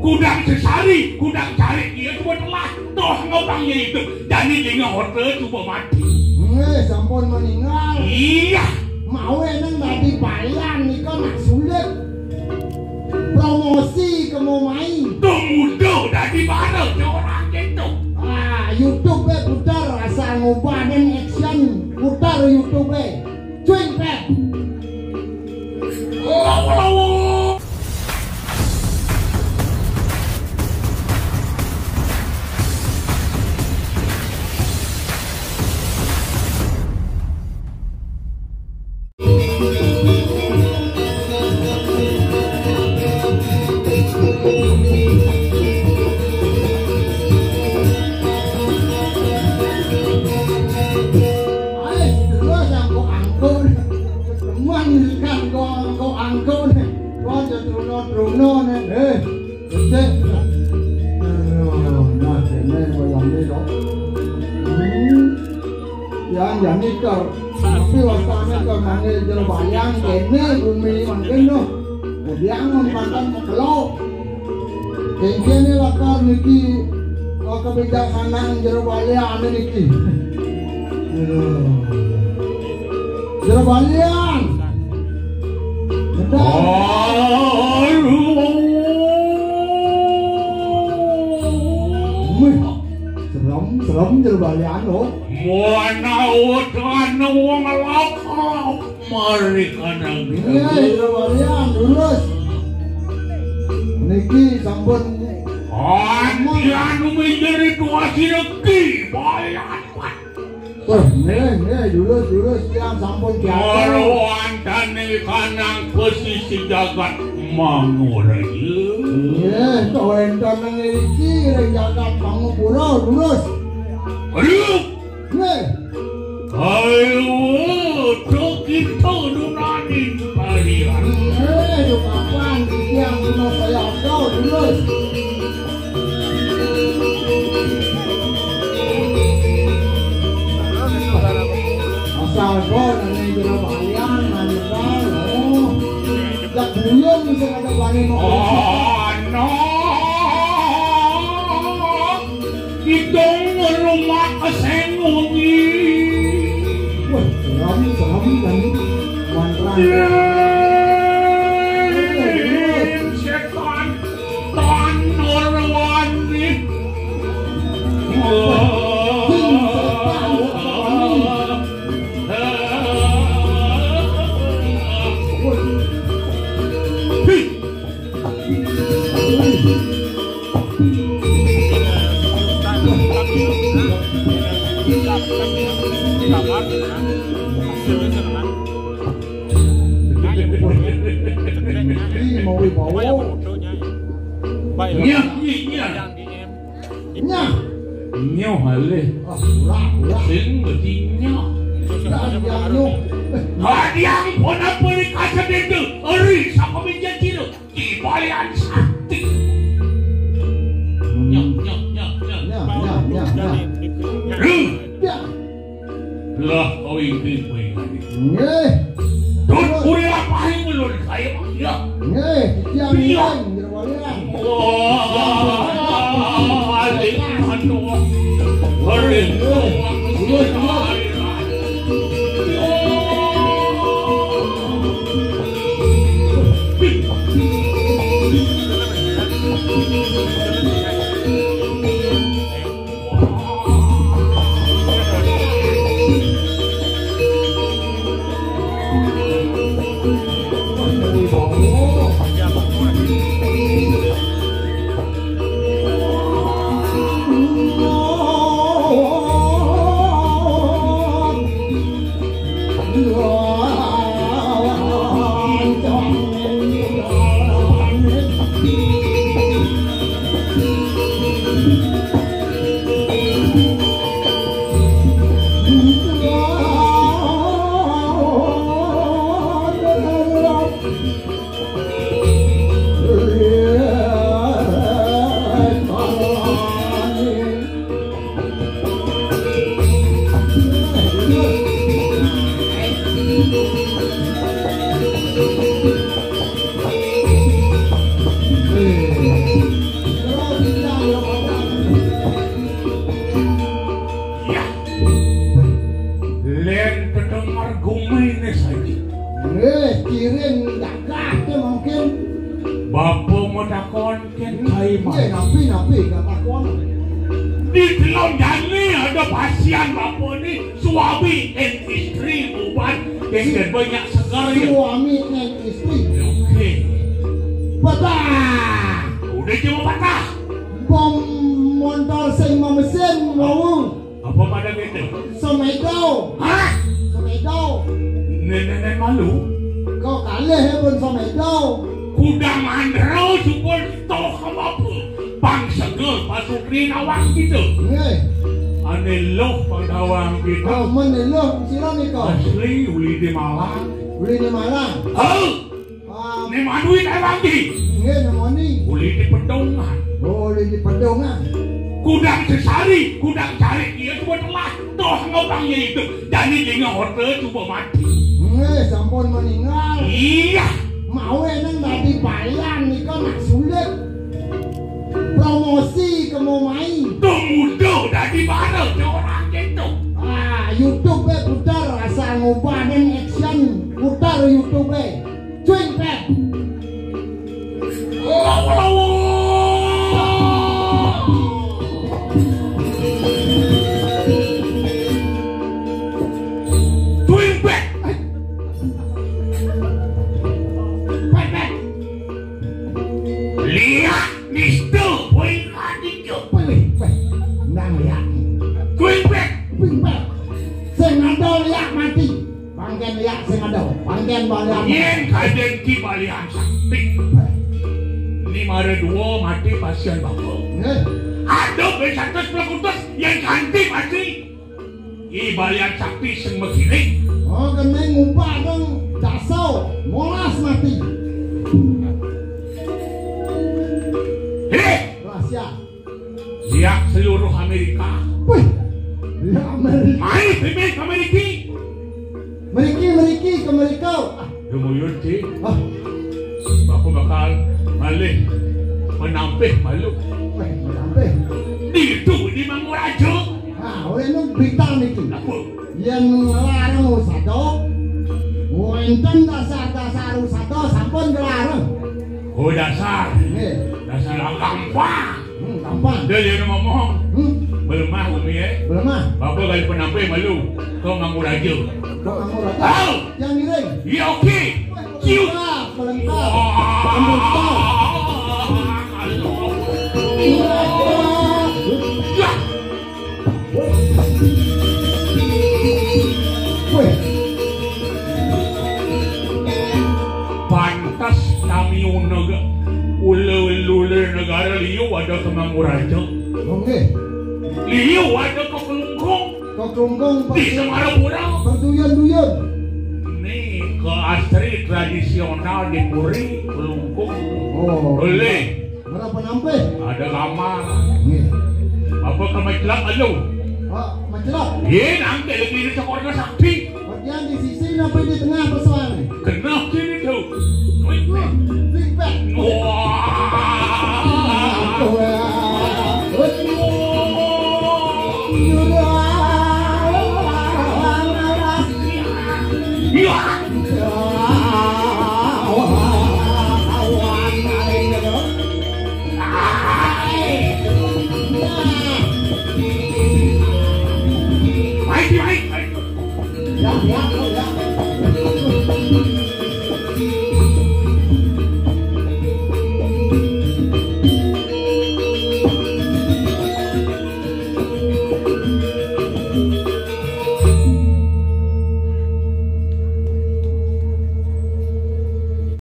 Kudang sesari, kudang cari dia cuma telah toh ngopangnya itu. Jadi dia hotel cuma mati. Sampun meninggal. Iya. Mau eneng tadi bayan nih kan nak sulit. Promosi ke mau main. Tunggu dari mana orang itu? YouTube putar rasa ngobahin action. Putar YouTube cuing pet. Yang nikah, tapi waktunya ke mana jerbayang kene bumi mungkin no, dia memandang kalau kene lakar niki, kau kebijaksanaan jerbayang niki, jerbayang, serem jerbayang loh. Mana utan wong lokal mereka nang jerbayang lurus niki sampun anu menjadi dua sineki bayan lurus yang sampun marwan tani kanang posisi jagat manguraya kau enten niki jagat mangupura lurus aduh ayo, tuh kita nunanin kalian. Yuk kapan yang mau saya kau dulu? Asal kau nanti jerbayang nanti kau, tak buyung bisa ada bani mau. Oh no, kita rumah kesengungi. Serem dan mantra. Setan tanurwan nih. Mau dibawa Nyo hale sing betinya hadiang pun apa dikasih itu eri sama menjadi lo di balian sakti lah kau ini Don kuya paling belum saya ya. Yang aling anu, aling mau takon kan kai Ye mana? napi kata kon. Di dalam jani ada pasien bapak ni suami dan istri ubat yang banyak segar ya. Suami dan istri. Oke. Patah. Udah cuma patah. Bom motor sing mesin mau. Apa pada gitu? Semedo. Hah? Semedo. Nenek malu. Kau kalah pun semedo. Kuda mandrau supaya toh apa? Bang segel pasukri nawang gitu. Ye. Ane loh pangawang gitu. Kau menelo sira ni kau. Asli uli di Malang. Uli di Malang. Oh, ni manui nawang di. Ye namani. Uli di Pedongan. Uli di Pedongan. Kudang sesari, kudang cari dia cuma telah toh ngobangnya itu. Jadi dia hotel coba mati. Ye sampun meninggal. Iya. Mau nang dadi bayan nika nak sulit. Promosi ke mau main. Tunggu dari mana orang itu? YouTube putar rasa ngubah dan action. Putar YouTube Twin Pep. Twin Pep. Lihat Mister Twin Adikyo. Nang lihat. Twin Pep. Twin Pep. Sing ado lihat mati. Panggen lihat sing ado. Panggen balian. Yen kaden ki balian sakti. Ini ada dua mati pasien bapak. Ada besatus pelakutus yang ganti mati. Ini balian sakti sing megiri. Oh kena ngumpah dong. Dasau. Molas mati. Rahasia. Lihat seluruh Amerika. Wih. Lihat Amerika. Main pemilik Amerika. Meriki ke Amerika. Lumuyun sih. Ah. Bapak bakal balik menampih malu. Wih, sampai. Itu di Mangurajo. Oleh nu berita niki. Apa? Yang ngelarang usado. Wonten dasar-dasar usado sampun dilarang. Oh dasar. Nggih. Dasar gampang. Gampang. Dia yang ngomong. Hmm. Belemah umi ya. Belemah. Bapak kali penampih malu. Kau Mangurajo. Kok kamu rata? Tahu? Yang ngiring. Ya oke. Cium. Melengkap. Ambil tahu. Ya. Wih. Pantas kami ule negara liu ada ke Mangurajo. Oke. Liu ada ke Kelungkung. Kok kelungkung Di Semarapura. berduyun-duyun. Nih ke asri tradisional di Puri Kelungkung. Oh. Boleh. Mana penampih? Ada kamar. Nggih. Apa kemecelak alu? Oh, macelak. Ye nanti lagi di sekolah sakti. Bagian di sisi napa di tengah persoalan. Kena sini tuh. Big Bang. Ya. Baik. Ya,